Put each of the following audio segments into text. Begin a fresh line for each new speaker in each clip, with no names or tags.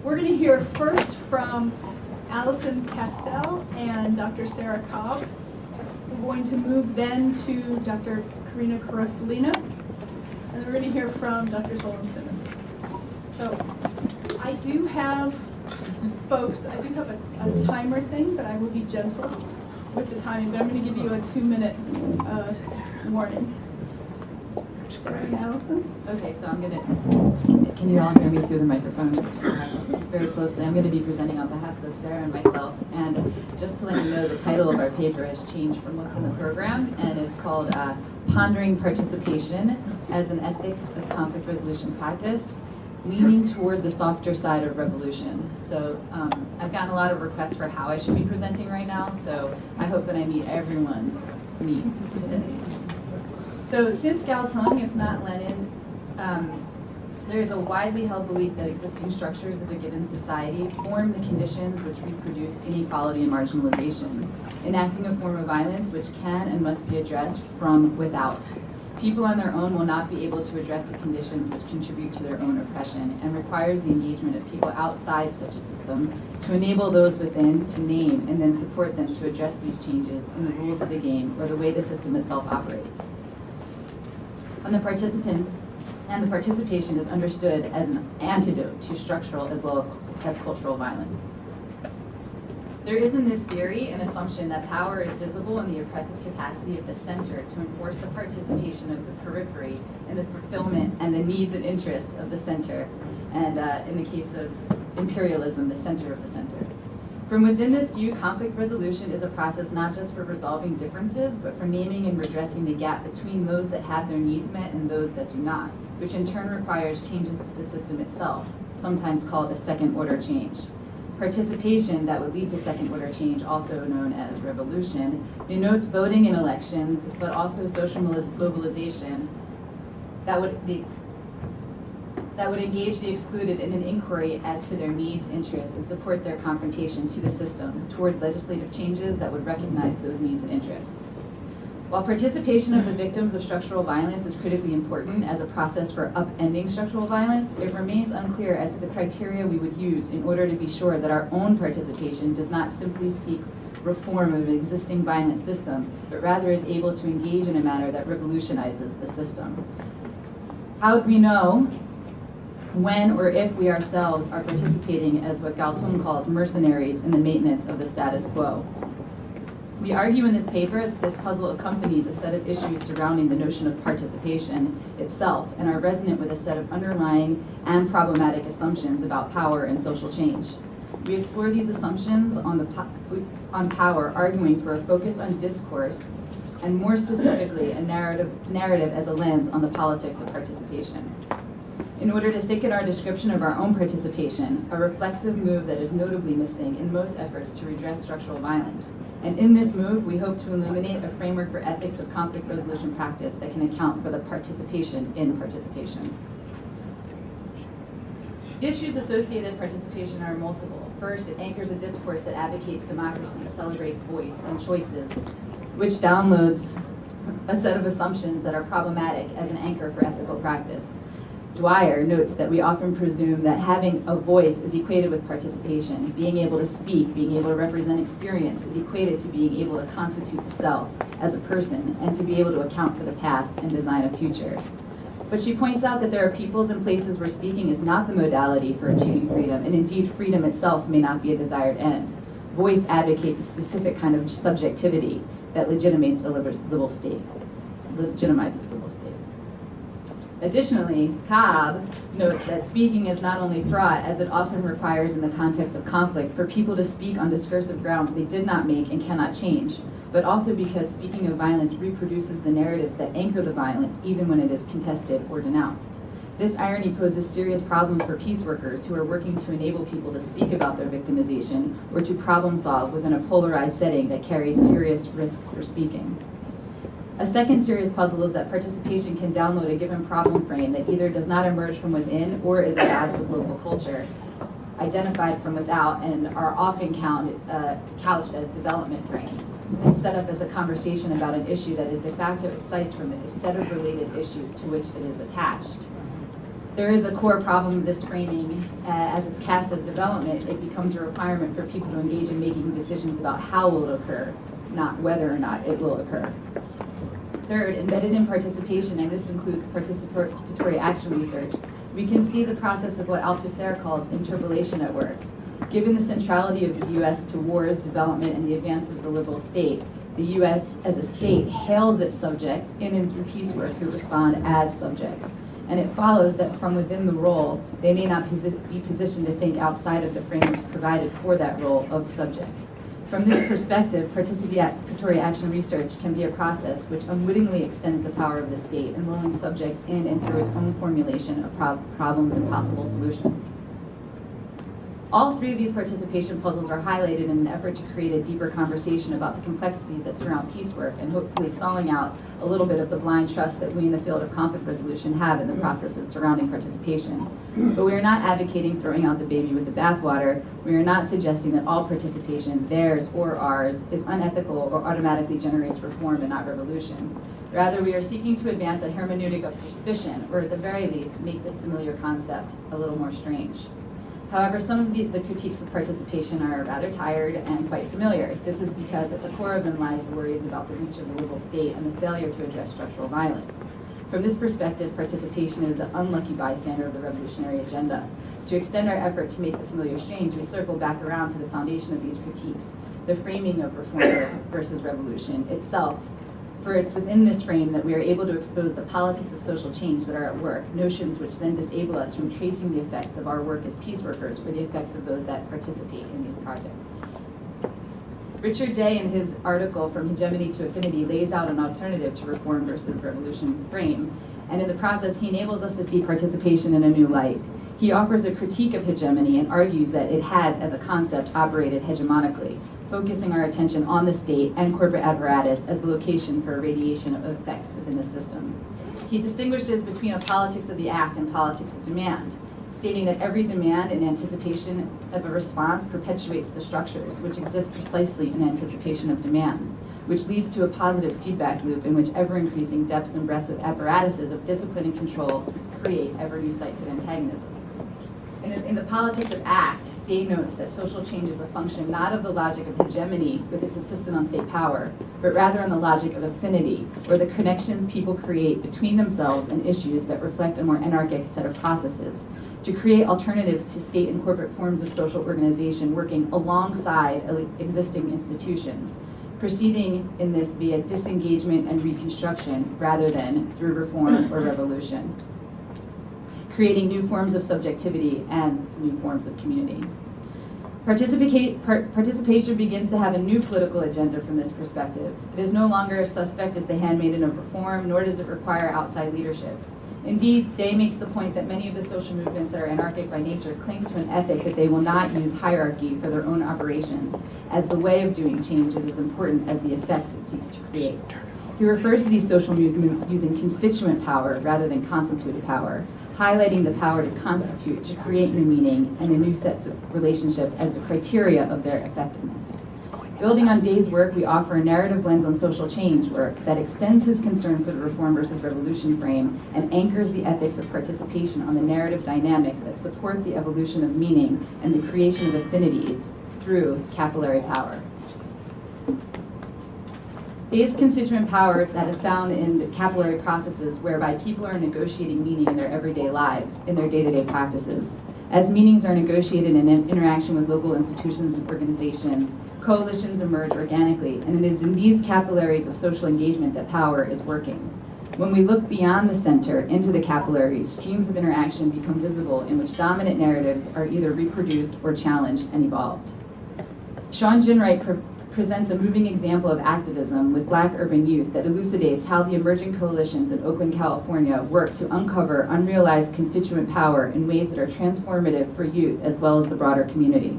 We're going to hear first from Allison Castel and Dr. Sara Cobb. We're going to move then to Dr. Karina Korostelina, and then we're going to hear from Dr. Solon Simmons. So I do have, folks, I do have a timer thing, but I will be gentle with the timing, but I'm going to give you a 2-minute warning. Sara and Allison?
Okay, so I'm going to, can you all hear me through the microphone? Very closely. I'm going to be presenting on behalf of Sara and myself. And just to let you know, the title of our paper has changed from what's in the program, and it's called Pondering Participation as an Ethics of Conflict Resolution Practice, Leaning Toward the Softer Side of Revolution. So I've gotten a lot of requests for how I should be presenting right now, so I hope that I meet everyone's needs today. So since Galtung, if not Lenin, there is a widely held belief that existing structures of a given society form the conditions which reproduce inequality and marginalization, enacting a form of violence which can and must be addressed from without. People on their own will not be able to address the conditions which contribute to their own oppression, and requires the engagement of people outside such a system to enable those within to name and then support them to address these changes in the rules of the game or the way the system itself operates. And the participants and the participation is understood as an antidote to structural as well as cultural violence. There is in this theory an assumption that power is visible in the oppressive capacity of the center to enforce the participation of the periphery in the fulfillment and the needs and interests of the center, and in the case of imperialism, the center of the center. From within this view, conflict resolution is a process not just for resolving differences, but for naming and redressing the gap between those that have their needs met and those that do not, which in turn requires changes to the system itself, sometimes called a second-order change. Participation that would lead to second-order change, also known as revolution, denotes voting in elections, but also social mobilization that would engage the excluded in an inquiry as to their needs, interests, and support their confrontation to the system toward legislative changes that would recognize those needs and interests. While participation of the victims of structural violence is critically important as a process for upending structural violence, it remains unclear as to the criteria we would use in order to be sure that our own participation does not simply seek reform of an existing violent system, but rather is able to engage in a manner that revolutionizes the system. How would we know when or if we ourselves are participating as what Galtung calls mercenaries in the maintenance of the status quo? We argue in this paper that this puzzle accompanies a set of issues surrounding the notion of participation itself and are resonant with a set of underlying and problematic assumptions about power and social change. We explore these assumptions on power, arguing for a focus on discourse and more specifically a narrative as a lens on the politics of participation. In order to thicken our description of our own participation, a reflexive move that is notably missing in most efforts to redress structural violence. And in this move, we hope to illuminate a framework for ethics of conflict resolution practice that can account for the participation in participation. Issues associated with participation are multiple. First, it anchors a discourse that advocates democracy, celebrates voice and choices, which downloads a set of assumptions that are problematic as an anchor for ethical practice. Dwyer notes that we often presume that having a voice is equated with participation. Being able to speak, being able to represent experience is equated to being able to constitute the self as a person and to be able to account for the past and design a future. But she points out that there are peoples and places where speaking is not the modality for achieving freedom, and indeed freedom itself may not be a desired end. Voice advocates a specific kind of subjectivity that legitimizes a livable state. Additionally, Cobb notes that speaking is not only fraught, as it often requires in the context of conflict for people to speak on discursive grounds they did not make and cannot change, but also because speaking of violence reproduces the narratives that anchor the violence even when it is contested or denounced. This irony poses serious problems for peace workers who are working to enable people to speak about their victimization or to problem solve within a polarized setting that carries serious risks for speaking. A second serious puzzle is that participation can download a given problem frame that either does not emerge from within or is at odds with local culture, identified from without, and are often couched as development frames, and set up as a conversation about an issue that is de facto excised from a set of related issues to which it is attached. There is a core problem with this framing. As it's cast as development, it becomes a requirement for people to engage in making decisions about how will it occur, not whether or not it will occur. Third, embedded in participation, and this includes participatory action research, we can see the process of what Sara calls interpolation at work. Given the centrality of the U.S. to wars, development, and the advance of the liberal state, the U.S. as a state hails its subjects in and through peacework who respond as subjects. And it follows that from within the role, they may not be positioned to think outside of the frameworks provided for that role of subject. From this perspective, participatory action research can be a process which unwittingly extends the power of the state, enrolling subjects in and through its own formulation of problems and possible solutions. All three of these participation puzzles are highlighted in an effort to create a deeper conversation about the complexities that surround peacework and hopefully stalling out a little bit of the blind trust that we in the field of conflict resolution have in the processes surrounding participation. But we are not advocating throwing out the baby with the bathwater. We are not suggesting that all participation, theirs or ours, is unethical or automatically generates reform and not revolution. Rather, we are seeking to advance a hermeneutic of suspicion, or at the very least, make this familiar concept a little more strange. However, some of the critiques of participation are rather tired and quite familiar. This is because at the core of them lies the worries about the reach of the liberal state and the failure to address structural violence. From this perspective, participation is the unlucky bystander of the revolutionary agenda. To extend our effort to make the familiar strange, we circle back around to the foundation of these critiques, the framing of reform versus revolution itself. For it's within this frame that we are able to expose the politics of social change that are at work, notions which then disable us from tracing the effects of our work as peace workers or the effects of those that participate in these projects. Richard Day, in his article From Hegemony to Affinity, lays out an alternative to reform versus revolution frame, and in the process he enables us to see participation in a new light. He offers a critique of hegemony and argues that it has, as a concept, operated hegemonically, focusing our attention on the state and corporate apparatus as the location for irradiation of effects within the system. He distinguishes between a politics of the act and politics of demand, stating that every demand in anticipation of a response perpetuates the structures which exist precisely in anticipation of demands, which leads to a positive feedback loop in which ever-increasing depths and breadths of apparatuses of discipline and control create ever new sites of antagonisms. In the politics of act, Day notes that social change is a function not of the logic of hegemony with its insistence on state power, but rather on the logic of affinity, or the connections people create between themselves and issues that reflect a more anarchic set of processes, to create alternatives to state and corporate forms of social organization working alongside existing institutions, proceeding in this via disengagement and reconstruction rather than through reform or revolution, creating new forms of subjectivity and new forms of community. Participation begins to have a new political agenda from this perspective. It is no longer a suspect as the handmaiden of reform, nor does it require outside leadership. Indeed, Day makes the point that many of the social movements that are anarchic by nature cling to an ethic that they will not use hierarchy for their own operations, as the way of doing change is as important as the effects it seeks to create. He refers to these social movements using constituent power rather than constitutive power, highlighting the power to constitute, to create new meaning, and the new sets of relationship as the criteria of their effectiveness. Building on Day's work, we offer a narrative lens on social change work that extends his concern for the reform versus revolution frame and anchors the ethics of participation on the narrative dynamics that support the evolution of meaning and the creation of affinities through capillary power. Day's constituent power that is found in the capillary processes whereby people are negotiating meaning in their everyday lives, in their day-to-day practices. As meanings are negotiated in interaction with local institutions and organizations, coalitions emerge organically, and it is in these capillaries of social engagement that power is working. When we look beyond the center into the capillaries, streams of interaction become visible in which dominant narratives are either reproduced or challenged and evolved. Sean Ginwright presents a moving example of activism with Black urban youth that elucidates how the emerging coalitions in Oakland, California work to uncover unrealized constituent power in ways that are transformative for youth as well as the broader community.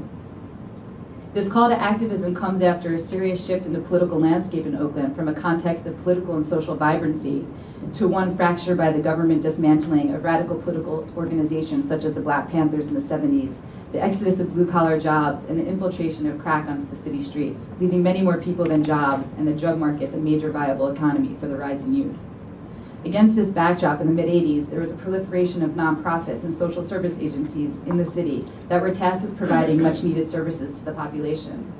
This call to activism comes after a serious shift in the political landscape in Oakland from a context of political and social vibrancy to one fractured by the government dismantling of radical political organizations such as the Black Panthers in the 70s, the exodus of blue-collar jobs, and the infiltration of crack onto the city streets, leaving many more people than jobs and the drug market the major viable economy for the rising youth. Against this backdrop, in the mid-'80s, there was a proliferation of nonprofits and social service agencies in the city that were tasked with providing much-needed services to the population.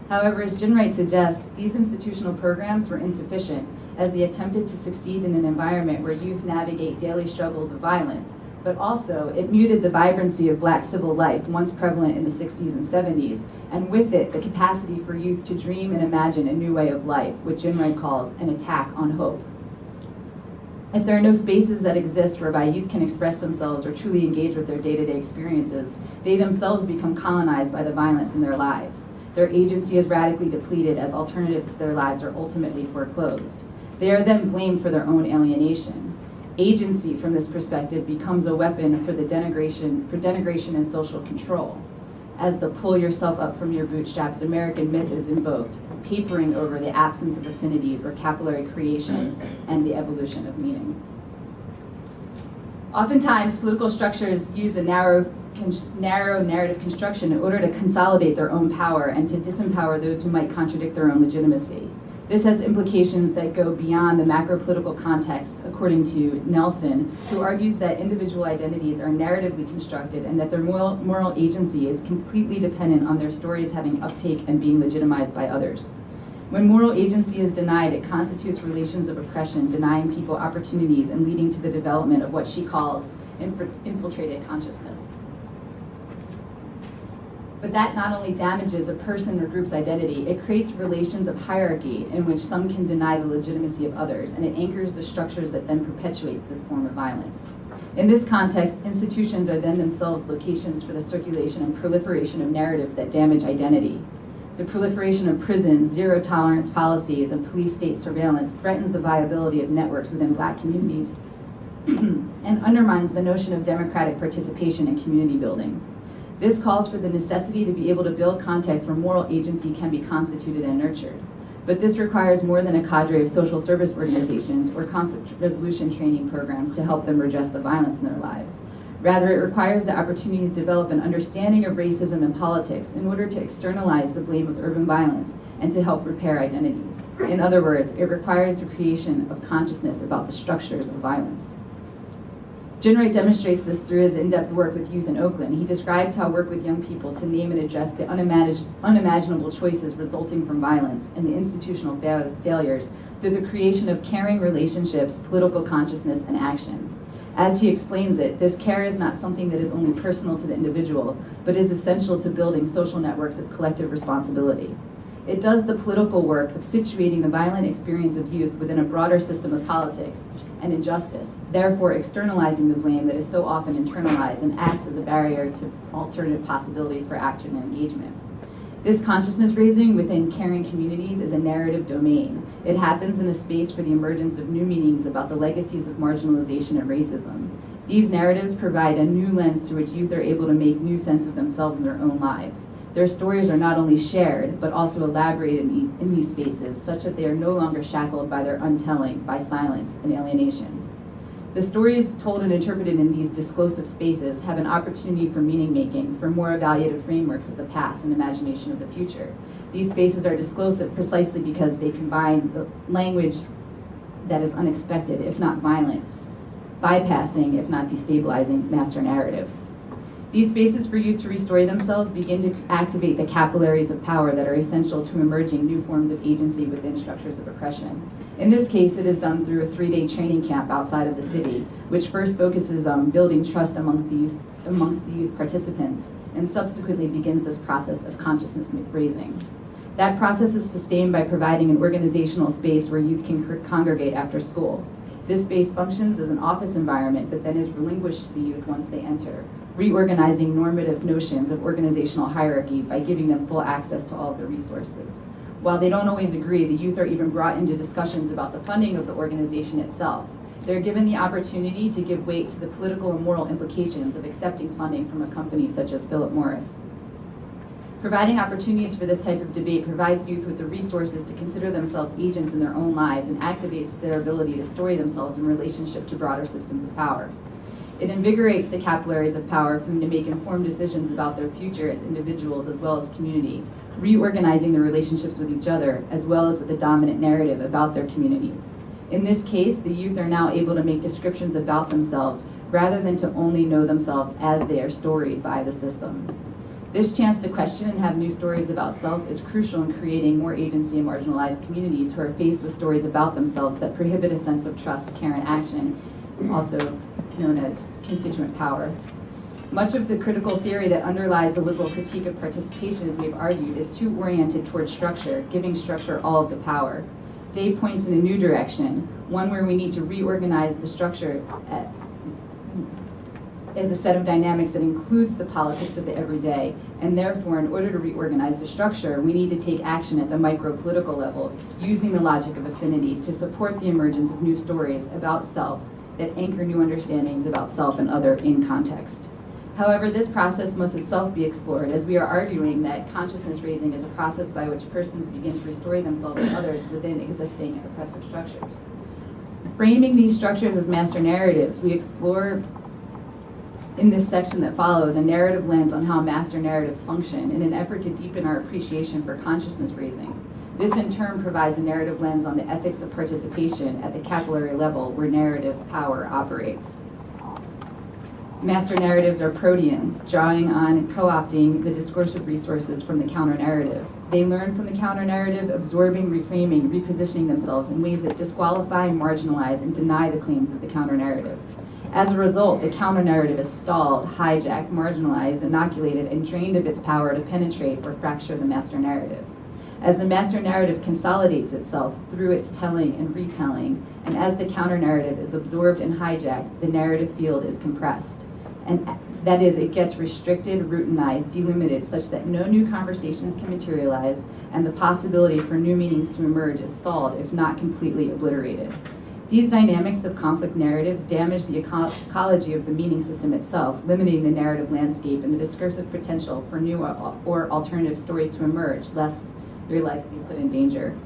However, as Jen Wright suggests, these institutional programs were insufficient as they attempted to succeed in an environment where youth navigate daily struggles of violence, but also it muted the vibrancy of Black civil life once prevalent in the 60s and 70s, and with it, the capacity for youth to dream and imagine a new way of life, which Jen Wright calls an attack on hope. If there are no spaces that exist whereby youth can express themselves or truly engage with their day-to-day experiences, they themselves become colonized by the violence in their lives. Their agency is radically depleted as alternatives to their lives are ultimately foreclosed. They are then blamed for their own alienation. Agency, from this perspective, becomes a weapon for denigration and social control. As the pull yourself up from your bootstraps American myth is invoked, papering over the absence of affinities or capillary creation and the evolution of meaning. Oftentimes, political structures use a narrow narrative construction in order to consolidate their own power and to disempower those who might contradict their own legitimacy. This has implications that go beyond the macro-political context, according to Nelson, who argues that individual identities are narratively constructed and that their moral agency is completely dependent on their stories having uptake and being legitimized by others. When moral agency is denied, it constitutes relations of oppression, denying people opportunities and leading to the development of what she calls infiltrated consciousness. But that not only damages a person or group's identity, it creates relations of hierarchy in which some can deny the legitimacy of others, and it anchors the structures that then perpetuate this form of violence. In this context, institutions are then themselves locations for the circulation and proliferation of narratives that damage identity. The proliferation of prisons, zero-tolerance policies, and police state surveillance threatens the viability of networks within Black communities and undermines the notion of democratic participation in community building. This calls for the necessity to be able to build contexts where moral agency can be constituted and nurtured. But this requires more than a cadre of social service organizations or conflict resolution training programs to help them redress the violence in their lives. Rather, it requires the opportunities to develop an understanding of racism and politics in order to externalize the blame of urban violence and to help repair identities. In other words, it requires the creation of consciousness about the structures of violence. Jen Wright demonstrates this through his in-depth work with youth in Oakland. He describes how work with young people to name and address the unimaginable choices resulting from violence and the institutional failures through the creation of caring relationships, political consciousness, and action. As he explains it, this care is not something that is only personal to the individual, but is essential to building social networks of collective responsibility. It does the political work of situating the violent experience of youth within a broader system of politics and injustice, therefore externalizing the blame that is so often internalized and acts as a barrier to alternative possibilities for action and engagement. This consciousness raising within caring communities is a narrative domain. It happens in a space for the emergence of new meanings about the legacies of marginalization and racism. These narratives provide a new lens through which youth are able to make new sense of themselves and their own lives. Their stories are not only shared, but also elaborated in these spaces, such that they are no longer shackled by their untelling, by silence and alienation. The stories told and interpreted in these disclosive spaces have an opportunity for meaning making, for more evaluative frameworks of the past and imagination of the future. These spaces are disclosive precisely because they combine the language that is unexpected, if not violent, bypassing, if not destabilizing, master narratives. These spaces for youth to restore themselves begin to activate the capillaries of power that are essential to emerging new forms of agency within structures of oppression. In this case, it is done through a 3-day training camp outside of the city, which first focuses on building trust amongst the youth participants, and subsequently begins this process of consciousness raising. That process is sustained by providing an organizational space where youth can congregate after school. This space functions as an office environment, but then is relinquished to the youth once they enter, reorganizing normative notions of organizational hierarchy by giving them full access to all of the resources. While they don't always agree, the youth are even brought into discussions about the funding of the organization itself. They're given the opportunity to give weight to the political and moral implications of accepting funding from a company such as Philip Morris. Providing opportunities for this type of debate provides youth with the resources to consider themselves agents in their own lives and activates their ability to story themselves in relationship to broader systems of power. It invigorates the capillaries of power for them to make informed decisions about their future as individuals as well as community, reorganizing their relationships with each other as well as with the dominant narrative about their communities. In this case, the youth are now able to make descriptions about themselves rather than to only know themselves as they are storied by the system. This chance to question and have new stories about self is crucial in creating more agency in marginalized communities who are faced with stories about themselves that prohibit a sense of trust, care, and action, also known as constituent power. Much of the critical theory that underlies the liberal critique of participation, as we've argued, is too oriented towards structure, giving structure all of the power. Day points in a new direction, one where we need to reorganize the structure as a set of dynamics that includes the politics of the everyday, and therefore, in order to reorganize the structure, we need to take action at the micro-political level, using the logic of affinity to support the emergence of new stories about self that anchor new understandings about self and other in context. However, this process must itself be explored, as we are arguing that consciousness raising is a process by which persons begin to restore themselves and others within existing oppressive structures. Framing these structures as master narratives, we explore in this section that follows a narrative lens on how master narratives function in an effort to deepen our appreciation for consciousness raising. This in turn provides a narrative lens on the ethics of participation at the capillary level where narrative power operates. Master narratives are protean, drawing on and co-opting the discursive resources from the counter-narrative. They learn from the counter-narrative, absorbing, reframing, repositioning themselves in ways that disqualify, marginalize, and deny the claims of the counter-narrative. As a result, the counter-narrative is stalled, hijacked, marginalized, inoculated, and drained of its power to penetrate or fracture the master narrative. As the master narrative consolidates itself through its telling and retelling, and as the counter-narrative is absorbed and hijacked, the narrative field is compressed. And that is, it gets restricted, routinized, delimited, such that no new conversations can materialize, and the possibility for new meanings to emerge is stalled, if not completely obliterated. These dynamics of conflict narratives damage the ecology of the meaning system itself, limiting the narrative landscape and the discursive potential for new or alternative stories to emerge, lest their life be put in danger.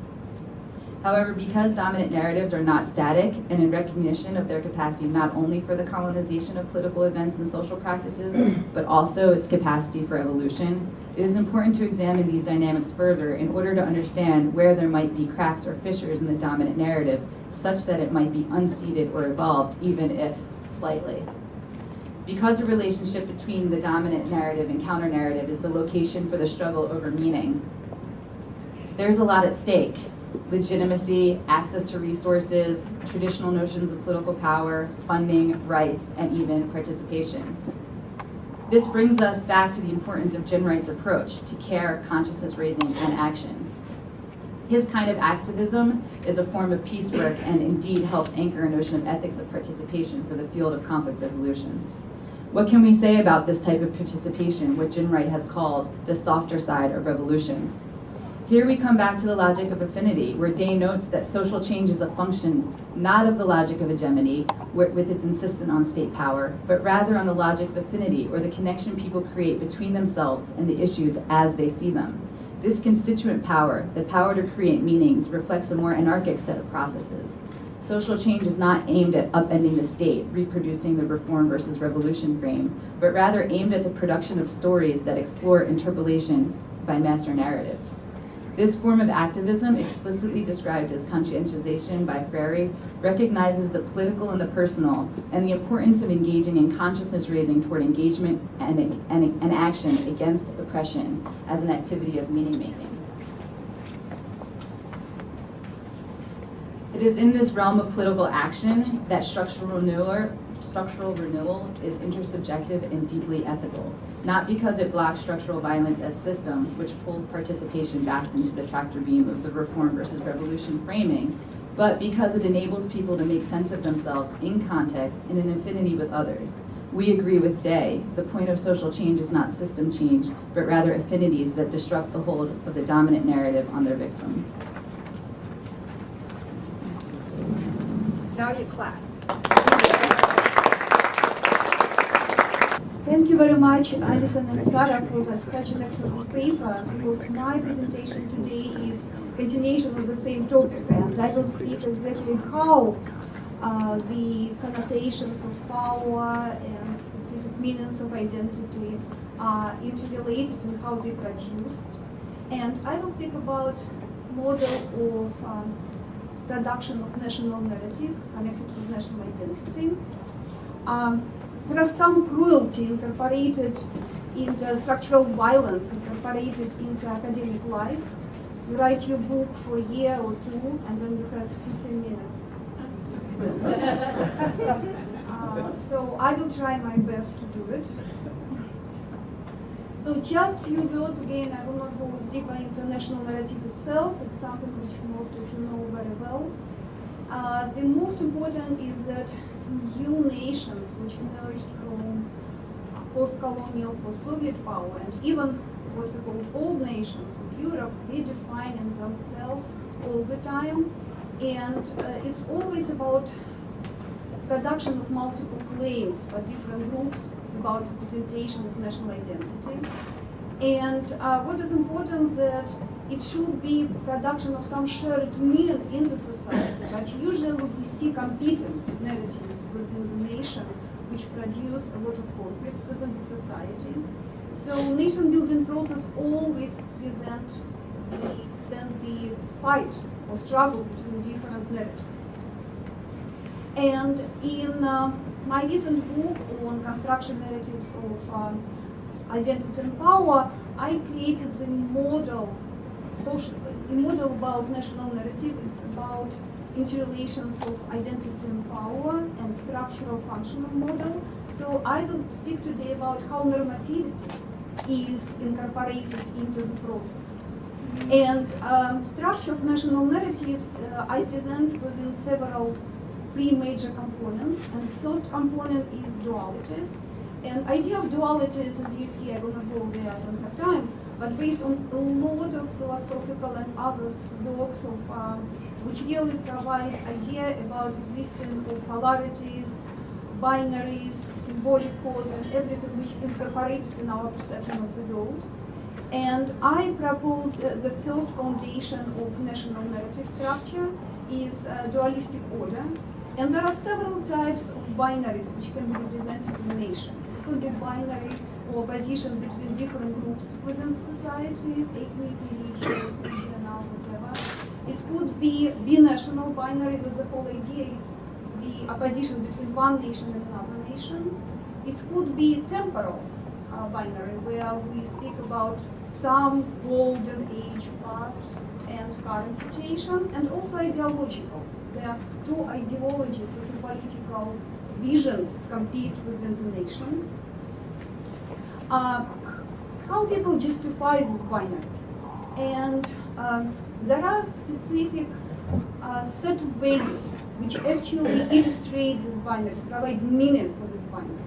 However, because dominant narratives are not static, and in recognition of their capacity not only for the colonization of political events and social practices, but also its capacity for evolution, it is important to examine these dynamics further in order to understand where there might be cracks or fissures in the dominant narrative, such that it might be unseated or evolved, even if slightly. Because the relationship between the dominant narrative and counter-narrative is the location for the struggle over meaning, there's a lot at stake. Legitimacy, access to resources, traditional notions of political power, funding, rights, and even participation. This brings us back to the importance of Jin Wright's approach to care, consciousness raising, and action. His kind of activism is a form of piecework and indeed helps anchor a notion of ethics of participation for the field of conflict resolution. What can we say about this type of participation, what Jin Wright has called the softer side of revolution? Here we come back to the logic of affinity, where Day notes that social change is a function not of the logic of hegemony, with its insistence on state power, but rather on the logic of affinity, or the connection people create between themselves and the issues as they see them. This constituent power, the power to create meanings, reflects a more anarchic set of processes. Social change is not aimed at upending the state, reproducing the reform versus revolution frame, but rather aimed at the production of stories that explore interpolation by master narratives. This form of activism, explicitly described as conscientization by Freire, recognizes the political and the personal, and the importance of engaging in consciousness raising toward engagement and action against oppression as an activity of meaning making. It is in this realm of political action that structural renewal is intersubjective and deeply ethical, not because it blocks structural violence as system, which pulls participation back into the tractor beam of the reform versus revolution framing, but because it enables people to make sense of themselves in context and in affinity with others. We agree with Day. The point of social change is not system change, but rather affinities that disrupt the hold of the dominant narrative on their victims.
Now you clap.
Thank you very much, Allison and Sara, for such an excellent paper, because my presentation today is continuation of the same topic, and I will speak exactly how the connotations of power and specific meanings of identity are interrelated and how they produced. And I will speak about model of production of national narrative connected with national identity. There is some cruelty incorporated into structural violence, incorporated into academic life. You write your book for a year or two, and then you have 15 minutes. So I will try my best to do it. So just a few words again, I will not go deeper into national narrative itself. It's something which most of you know very well. The most important is that new nations which emerged from post-colonial, post-Soviet power, and even what we call old nations of Europe, they define themselves all the time. And it's always about production of multiple claims by different groups about representation of national identity. And what is important that it should be production of some shared meaning in the society, but usually we see competing narratives within the nation which produce a lot of conflict within the society. So nation building process always presents the fight or struggle between different narratives. And in my recent book on construction narratives of identity and power, I created the model, a model about national narrative. It's about interrelations of identity and power and structural functional model. So I will speak today about how normativity is incorporated into the process. And structure of national narratives I present within three major components. And the first component is dualities. And idea of dualities, as you see, I will not go there, I don't have time, but based on a lot of philosophical and other works of which really provide idea about existence of polarities, binaries, symbolic codes, and everything which incorporated in our perception of the world. And I propose the first foundation of national narrative structure is dualistic order. And there are several types of binaries which can be represented in a nation. It could be binary or opposition between different groups within society, ethnic, religious, regional, whatever. It could be binational binary, where the whole idea is the opposition between one nation and another nation. It could be temporal binary, where we speak about some golden age past and current situation, and also ideological. There are two ideologies with political visions compete within the nation. How people justify these binaries? And there are specific set of values which actually illustrate these binaries, provide meaning for these binaries.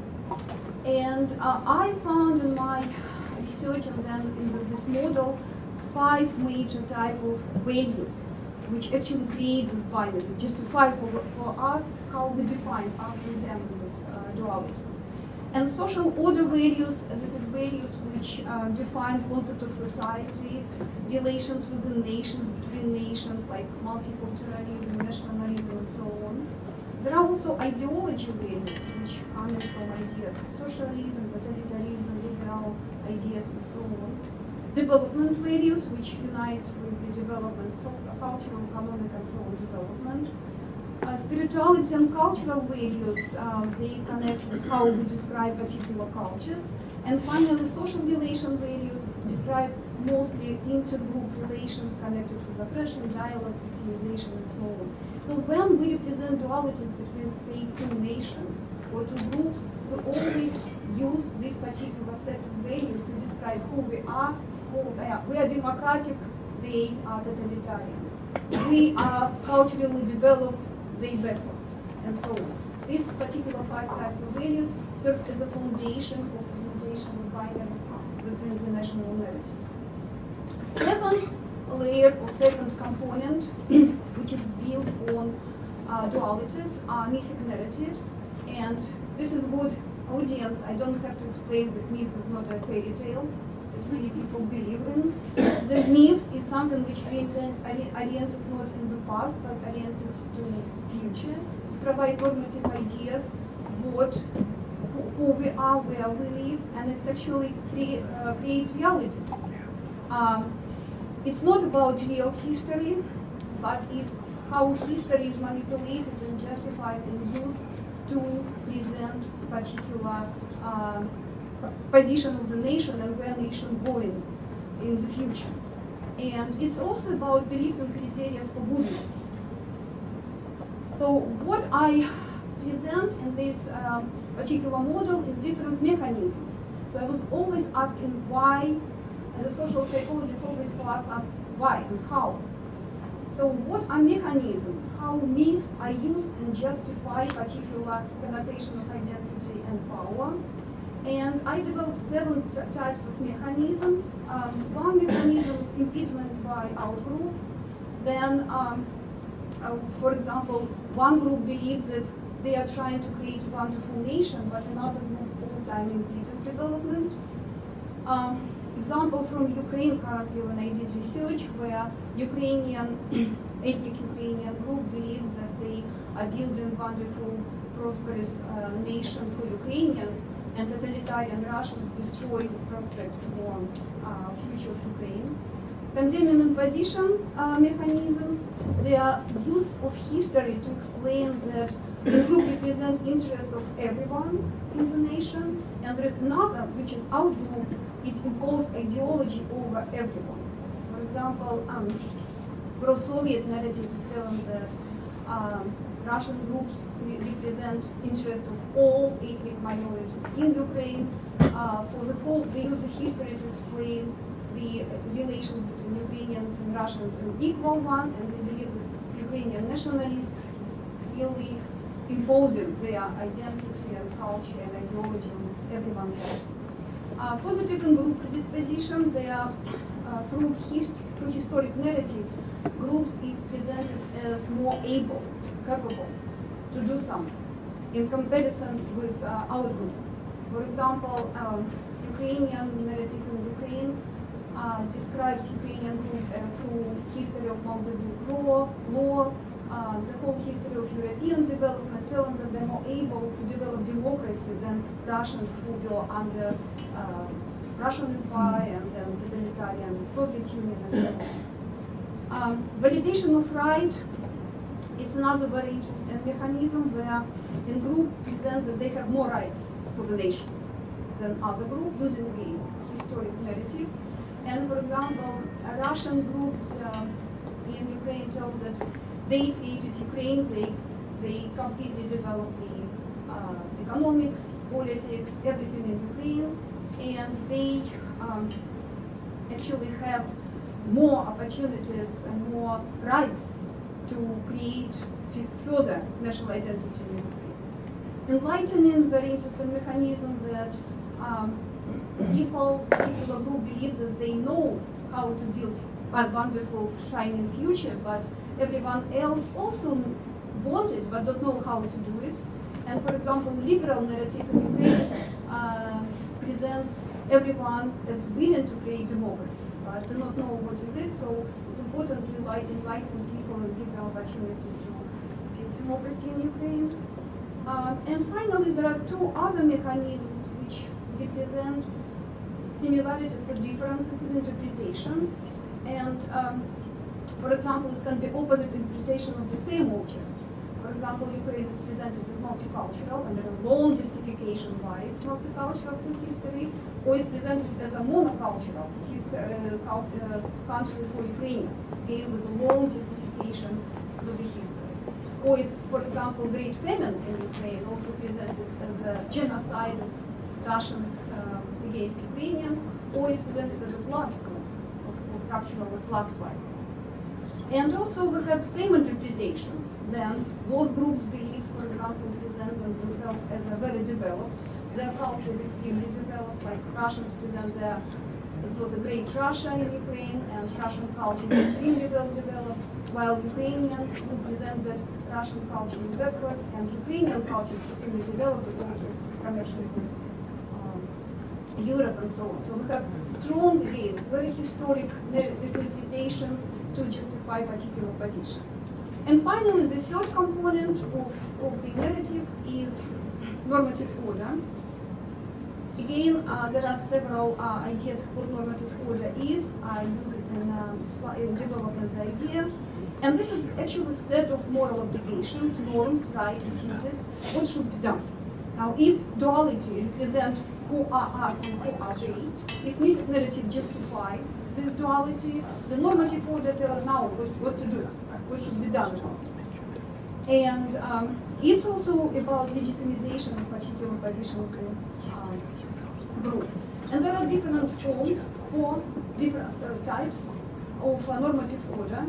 And I found in my research and then in this model 5 major types of values which actually create these binaries, justify for us how we define us and them in this duality. And social order values, this is values which define concept of society, relations within nations, between nations, like multiculturalism, nationalism, and so on. There are also ideology values which come from ideas of socialism, totalitarianism, liberal ideas, and so on. Development values, which unites with the development of cultural, economic, and so on development. Spirituality and cultural values, they connect with how we describe particular cultures. And finally, social relation values describe mostly intergroup relations connected with oppression, dialogue, victimization, and so on. So when we represent dualities between, say, 2 nations or 2 groups, we always use this particular set of values to describe who we are. We are democratic, they are totalitarian. We are culturally developed, they backward, and so on. These particular 5 types of values serve as a foundation for presentation of binaries within the national narrative. Second layer or second component, which is built on dualities, are mythic narratives. And this is good audience. I don't have to explain that myth is not a fairy tale that many people believe in. The myth is something which oriented not in the past, but oriented to future. It provides normative ideas, who we are, where we live, and it's actually create realities. It's not about real history, but it's how history is manipulated and justified and used to present particular position of the nation and where nation going in the future. And it's also about beliefs and criteria for goodness. So what I present in this particular model is different mechanisms. So I was always asking why, and the social psychologists always ask us why and how. So what are mechanisms? How myths are used and justify particular connotation of identity and power? And I developed 7 types of mechanisms. One mechanism is impediment by outgroup. Then, for example, one group believes that they are trying to create a wonderful nation, but another group all the time impedes development. Example from Ukraine currently when I did research, where ethnic Ukrainian group believes that they are building wonderful, prosperous nation for Ukrainians, and totalitarian Russians destroy the prospects for future of Ukraine. Condemning imposition mechanisms, their use of history to explain that the group represents interest of everyone in the nation, and there is another, which is our group, it imposes ideology over everyone. For example, pro-Soviet narrative is telling that Russian groups represent interest of all ethnic minorities in Ukraine. For the whole, they use the history to explain the relations between Ukrainians and Russians an equal one, and they believe that Ukrainian nationalists really imposing their identity and culture and ideology on everyone else. Positive and group predisposition, they are through historic narratives, groups is presented as more able, capable to do something in comparison with our group. For example, Ukrainian narrative in Ukraine describes Ukrainian group through history of Moldavian law, the whole history of European development, telling that they're more able to develop democracy than Russians who were under Russian Empire and then totalitarian Soviet Union and so on. Validation of right, it's another very interesting mechanism where a group presents that they have more rights for the nation than other group using the historic narratives. And for example, a Russian group in Ukraine tells that they created Ukraine, they completely developed the economics, politics, everything in Ukraine, and they actually have more opportunities and more rights to create further national identity in Ukraine. Enlightening, very interesting mechanism that people, particular group believes that they know how to build a wonderful, shining future, but everyone else also want it, but don't know how to do it. And for example, liberal narrative in Ukraine presents everyone as willing to create democracy, but do not know what is it, so it's important to enlighten people and give them opportunity to build democracy in Ukraine. And finally, there are 2 other mechanisms which represent similarities or differences in interpretations. And for example, it can be opposite interpretation of the same object. For example, Ukraine is presented as multicultural, and there is a long justification why it's multicultural through history, or is presented as a monocultural country for Ukrainians, again with a long justification through the history. Or is, for example, Great Famine in Ukraine also presented as a genocide of Russians against Ukrainians, or is presented as a class group, or structural class fight. And also we have same interpretations. Then those groups' beliefs, for example, present themselves as a very developed. Their culture is extremely developed, like Russians present this was a great Russia in Ukraine, and Russian culture is extremely well developed, while Ukrainian would present that Russian culture is backward, and Ukrainian culture is extremely developed, but also connection with Europe and so on. So we have strong, again, very historic interpretations to justify particular positions. And finally, the third component of the narrative is normative order. Again, there are several ideas what normative order is. I use it in developing the idea. And this is actually a set of moral obligations, norms, rights, duties, what should be done. Now, if duality represents who are us and who are they, if mythic narrative justify this duality, the normative order tells us now what to do, what should be done about it. And it's also about legitimization of particular position of the group. And there are different forms for different types of normative order.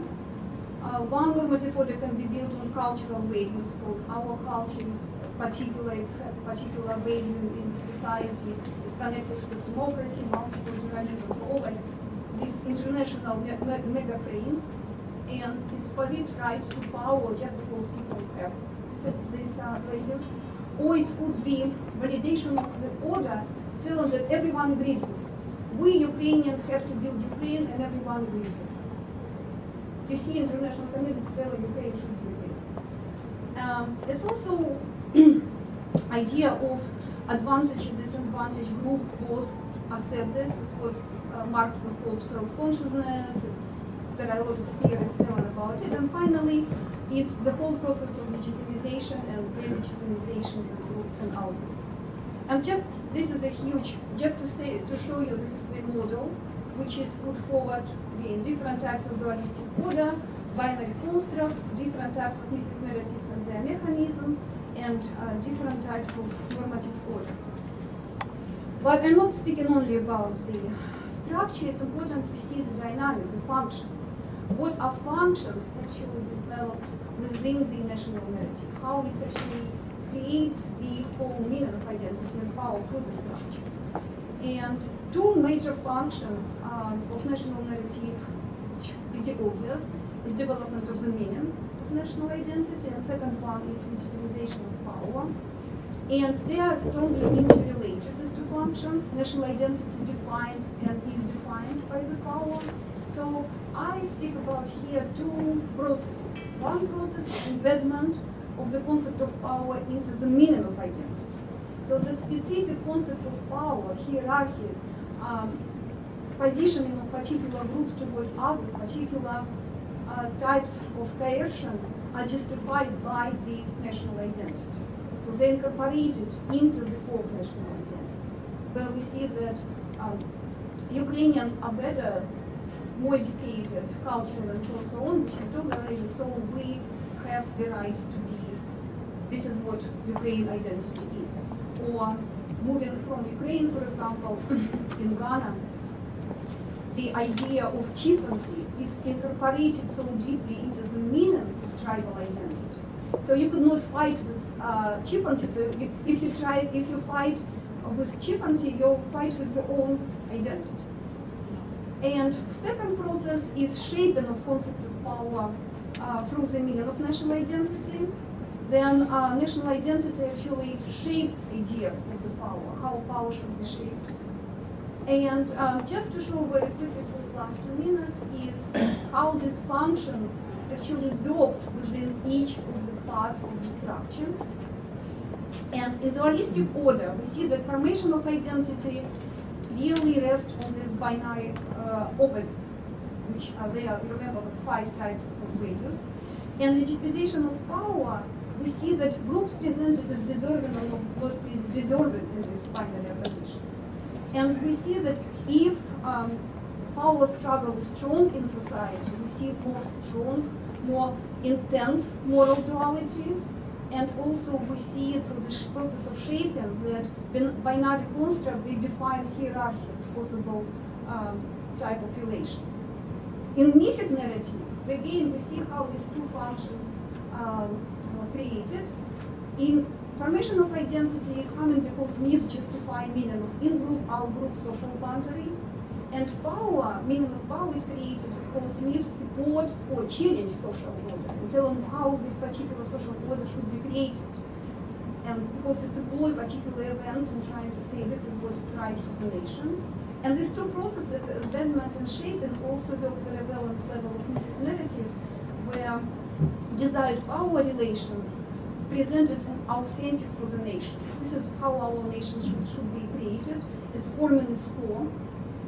One normative order can be built on cultural values, so our culture is particular, it's a particular value in society, it's connected to democracy, multiple pluralism, all like these international mega frames, and it's positive rights to power just because people have these values. Or it could be validation of the order, telling that everyone agrees with it. We Ukrainians have to build Ukraine, and everyone agrees with it. You see international community telling Ukraine should be Ukraine. It's also idea of advantage and disadvantage group both accept this. It's what Marx was called self-consciousness. There are a lot of theories telling about it. And finally, it's the whole process of legitimization and delegitimization of group and outgroup. And this is a huge, to show you this is a model which is put forward in different types of dualistic order, binary constructs, different types of mythic narratives and their mechanisms, and different types of normative order. But I'm not speaking only about the structure, it's important to see the dynamics, the functions. What are functions actually developed within the national narrative? How it's actually create the whole meaning of identity and power through the structure. And two major functions of national narrative, which are pretty obvious, is development of the meaning of national identity, and second one is legitimization of power. And they are strongly interrelated, these two functions. National identity defines and is defined by the power. So I speak about here two processes. One process is embedment of the concept of power into the meaning of identity. So that specific concept of power, hierarchy, positioning of particular groups toward others, particular types of coercion are justified by the national identity. So they incorporated into the core of national identity. Where we see that Ukrainians are better, more educated, cultural, and so on, which I told already, so we have the right to be, this is what Ukraine identity is. Or moving from Ukraine, for example, in Ghana, the idea of chieftaincy is incorporated so deeply into the meaning of tribal identity. So you could not fight with chieftaincy. So if you fight with chieftaincy, you fight with your own identity. And second process is shaping of concept of power through the meaning of national identity. Then national identity actually shapes idea of the power, how power should be shaped. And just to show very quickly for the last 2 minutes is how these functions actually docked within each of the parts of the structure. And in dualistic order, we see that formation of identity really rests on these binary opposites, which are there, remember, the 5 types of values. And legitimization of power, we see that groups presented as deserving or not deserving in this binary opposition. And we see that if power struggle is strong in society, we see more strong, more intense moral duality, and also we see through the process of shaping that binary construct, they define hierarchy of possible type of relations. In mythic narrative, again, we see how these two functions created. In formation of identity is coming because myths justify meaning of in-group, out-group, social boundary. And power, meaning of power is created because myths support or challenge social order and tell them how this particular social order should be created. And because it employs particular events and trying to say this is what is right for the nation. And these two processes, embedment and shaping, also the prevalence level of mythic narratives, where desired power relations presented and authentic for the nation. This is how our nation should be created. It's forming its core.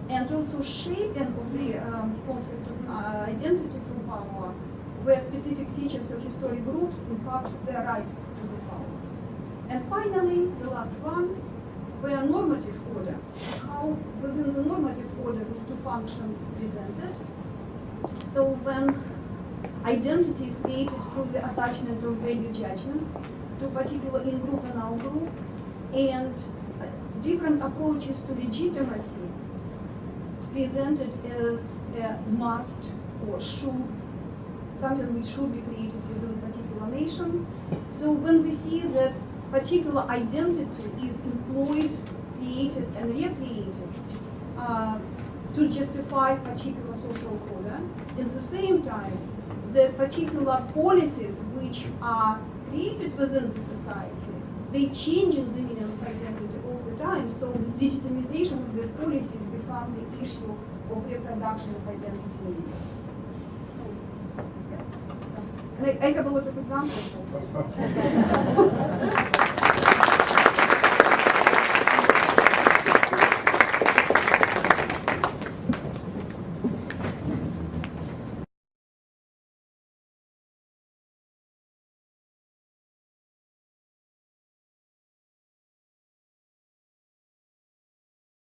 and also shaping of the concept of identity through power, where specific features of historic groups impact their rights to the power. And finally, the last one, where normative order, how within the normative order these two functions presented. So when identity is created through the attachment of value judgments to particular in-group and out-group, and different approaches to legitimacy presented as a must or should, something which should be created within a particular nation. So when we see that particular identity is employed, created, and recreated to justify particular social order, at the same time, the particular policies which are created within the society, they change in the meaning of identity all the time. So the legitimization of the policies become the issue of reproduction of identity. And I have a lot of examples.